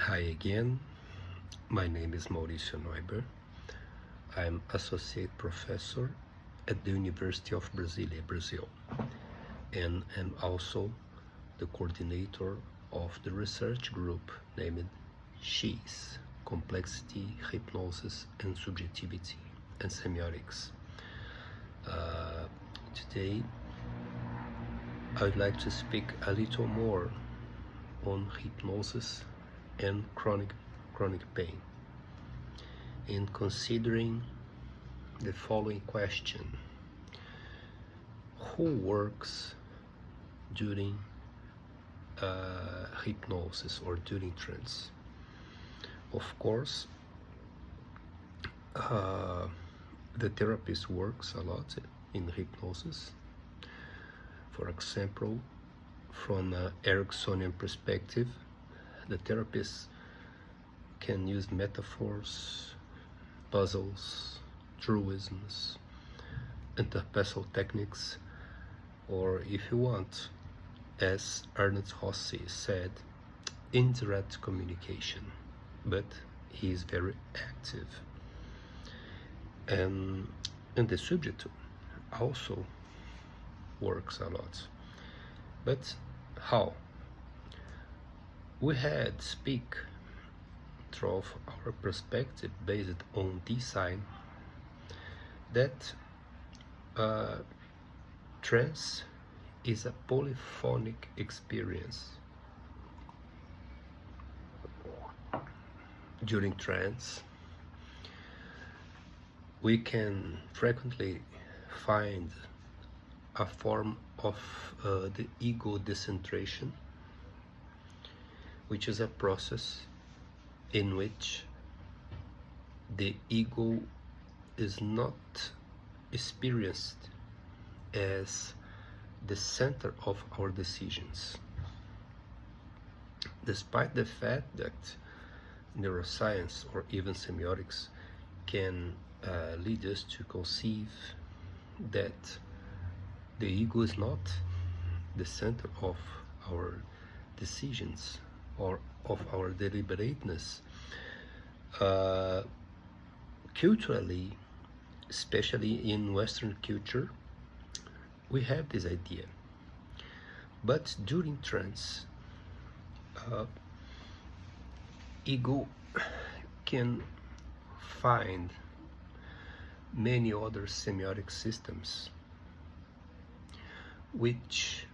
Hi again, my name is Mauricio Neuber. I'm Associate Professor at the University of Brasilia, Brazil, and am also the coordinator of the research group named SHIS, Complexity, Hypnosis and Subjectivity and Semiotics. Today, I would like to speak a little more on hypnosis and chronic pain, in considering the following question: who works during hypnosis or during trance? Of course, the therapist works a lot in hypnosis. For example, from an Ericksonian perspective, the therapist can use metaphors, puzzles, truisms, interpersonal techniques, or if you want, as Ernest Rossi said, indirect communication, but he is very active. And the subject also works a lot. But how? We had speak through our perspective based on design that trance is a polyphonic experience. During trance, we can frequently find a form of the ego decentration, which is a process in which the ego is not experienced as the center of our decisions, despite the fact that neuroscience or even semiotics can lead us to conceive that the ego is not the center of our decisions or of our deliberateness. Culturally, especially in Western culture, we have this idea. But during trance, ego can find many other semiotic systems which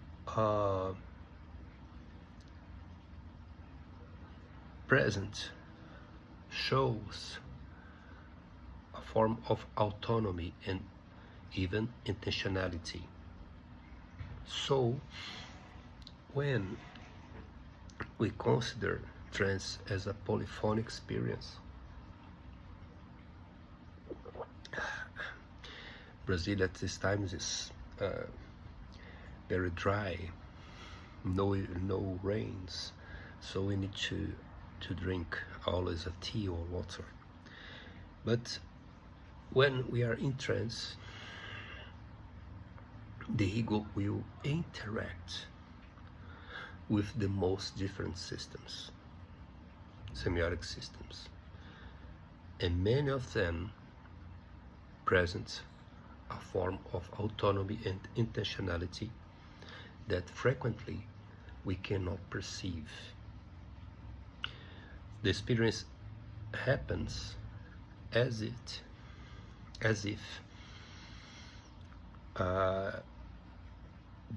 present shows a form of autonomy and even intentionality. So when we consider trance as a polyphonic experience, Brazil at this time is very dry, no rains, so we need to drink always a tea or water. But when we are in trance, the ego will interact with the most different systems, semiotic systems, and many of them present a form of autonomy and intentionality that frequently we cannot perceive. The experience happens as if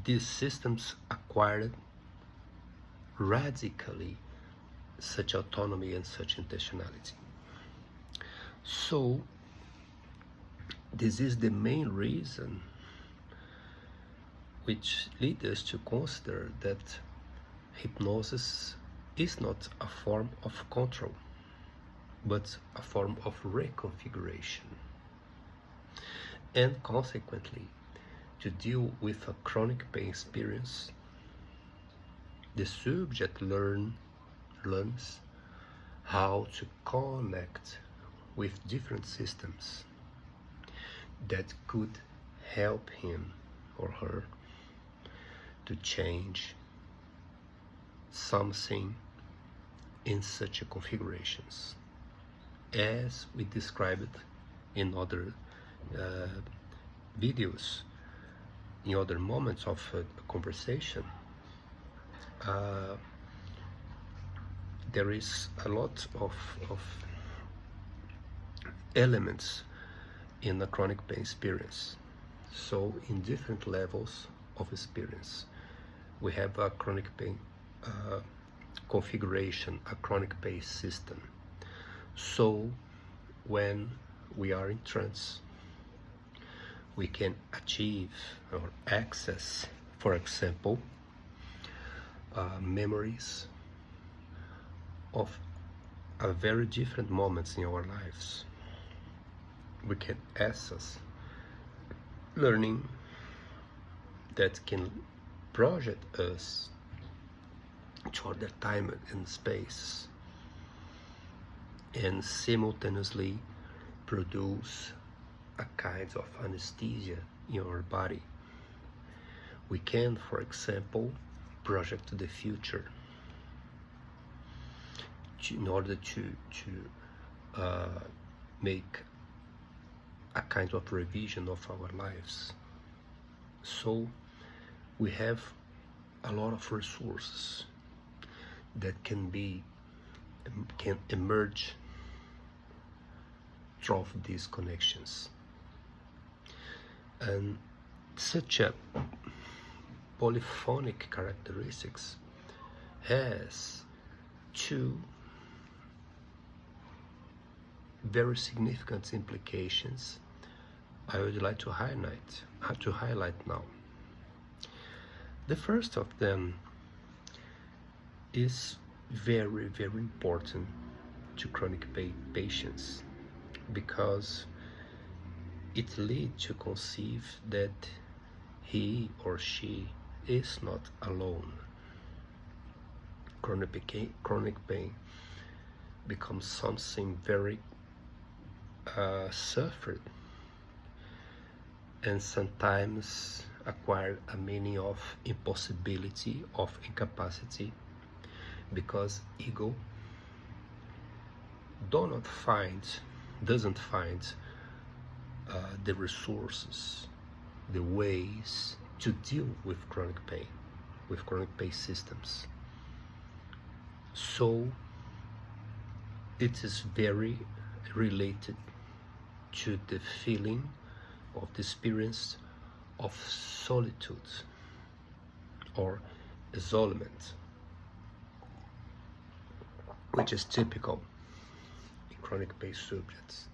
these systems acquired radically such autonomy and such intentionality. So this is the main reason which leads us to consider that hypnosis is not a form of control, but a form of reconfiguration. And consequently, to deal with a chronic pain experience, the subject learns how to connect with different systems that could help him or her to change something in such configurations, as we described in other videos, in other moments of conversation. There is a lot of elements in a chronic pain experience. So in different levels of experience, we have a chronic pain configuration, a chronic pain system. So when we are in trance, we can achieve or access, for example, memories of very different moments in our lives. We can access learning that can project us to other time and space, and simultaneously produce a kind of anesthesia in our body. We can, for example, project the future in order to make a kind of revision of our lives. So we have a lot of resources that can emerge through these connections. And such a polyphonic characteristics has two very significant implications I would like to highlight now. The first of them is very, very important to chronic pain patients, because it leads to conceive that he or she is not alone. Chronic pain becomes something very suffered, and sometimes acquire a meaning of impossibility, of incapacity, because ego doesn't find the resources, the ways to deal with chronic pain systems. So it is very related to the feeling of the experience of solitude or isolation, which is typical in chronic pain subjects.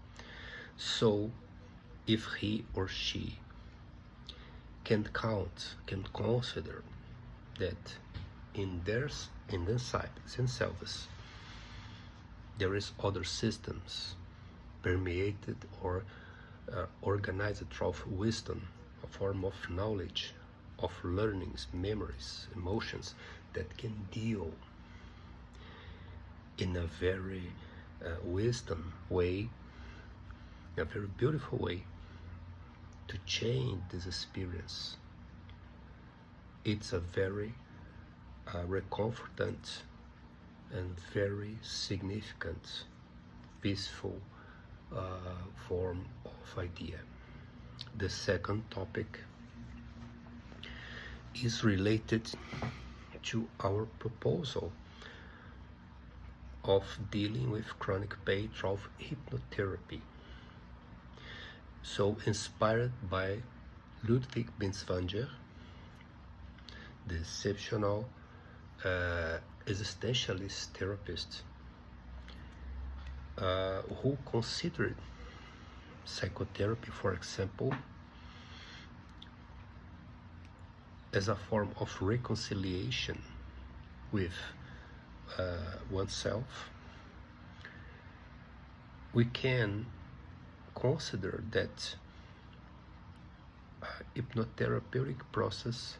So if he or she can consider that in themselves there is other systems permeated or organized through wisdom, a form of knowledge, of learnings, memories, emotions that can deal in a very wisdom way, a very beautiful way, to change this experience. It's a very reconfortant and very significant, peaceful form of idea. The second topic is related to our proposal of dealing with chronic pain through hypnotherapy. So inspired by Ludwig Binswanger, the exceptional existentialist therapist who considered psychotherapy, for example, as a form of reconciliation with oneself. We can consider that hypnotherapeutic process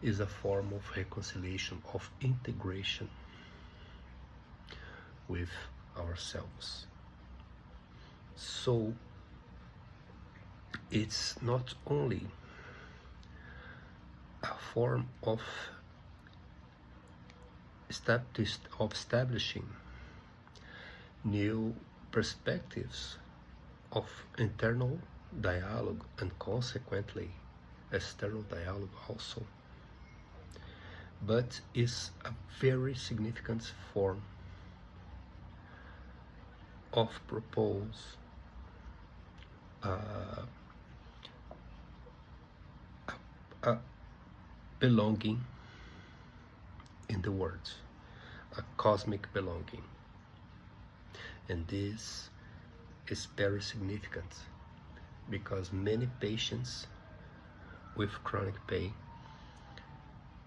is a form of reconciliation, of integration with ourselves. So it's not only a form of of establishing new perspectives of internal dialogue and consequently external dialogue also, but is a very significant form of propose a belonging in the world, a cosmic belonging. And this is very significant because many patients with chronic pain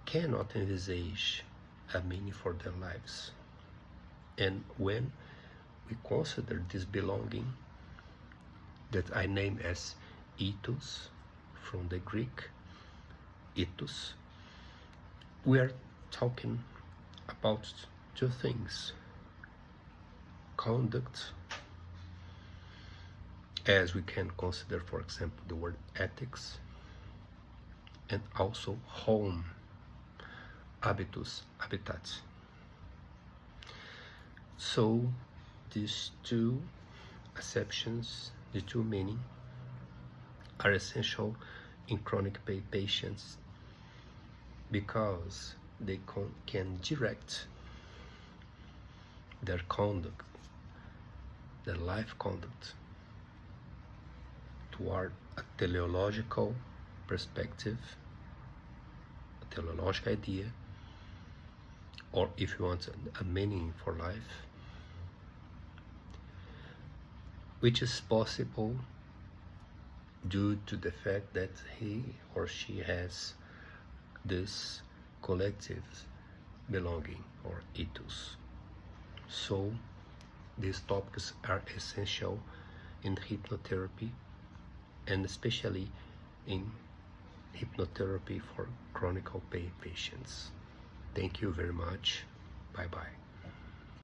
cannot envisage a meaning for their lives. And when we consider this belonging that I name as ethos from the Greek ethos, we are talking about two things: conduct, as we can consider, for example, the word ethics, and also home, habitus, habitat. So these two acceptions, the two meanings, are essential in chronic pain patients because they can direct their conduct, their life conduct, toward a teleological perspective, a teleological idea, or if you want a meaning for life, which is possible due to the fact that he or she has this collective belonging or ethos. So these topics are essential in hypnotherapy, and especially in hypnotherapy for chronic pain patients. Thank you very much. Bye-bye.